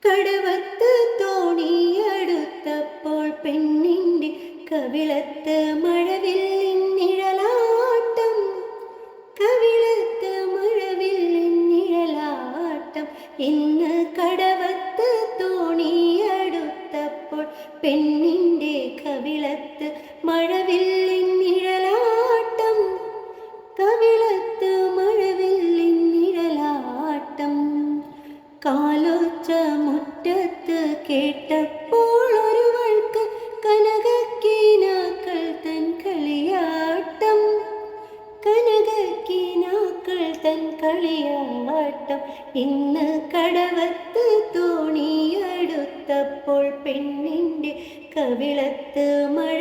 കടവത്ത് തോണിയടുത്തപ്പോൾ പെണ്ണിൻ്റെ കവിളത്ത് മഴവില്ലിൻ നിഴലാട്ടം. കവിളത്ത് മഴവില്ലിൻ നിഴലാട്ടം. ഇന്ന് കടവത്ത് തോണിയടുത്തപ്പോൾ പെണ്ണിൻ്റെ കവിളത്ത് മഴവില്ലിൻ നിഴലാട്ടം. കവിളത്ത് മഴവില്ലിൻ നിഴലാട്ടം. കാലൊച്ച മുറ്റത്ത് കേട്ടപ്പോൾ ഒരുവൾക്ക് കനകക്കിനാക്കൾ തൻ കളിയാട്ടം. കനകക്കിനാക്കൾ തൻ കളിയാട്ടം. ഇന്ന് കടവത്ത് തോണിയടുത്തപ്പോൾ പെണ്ണിൻ്റെ കവിളത്ത് മഴ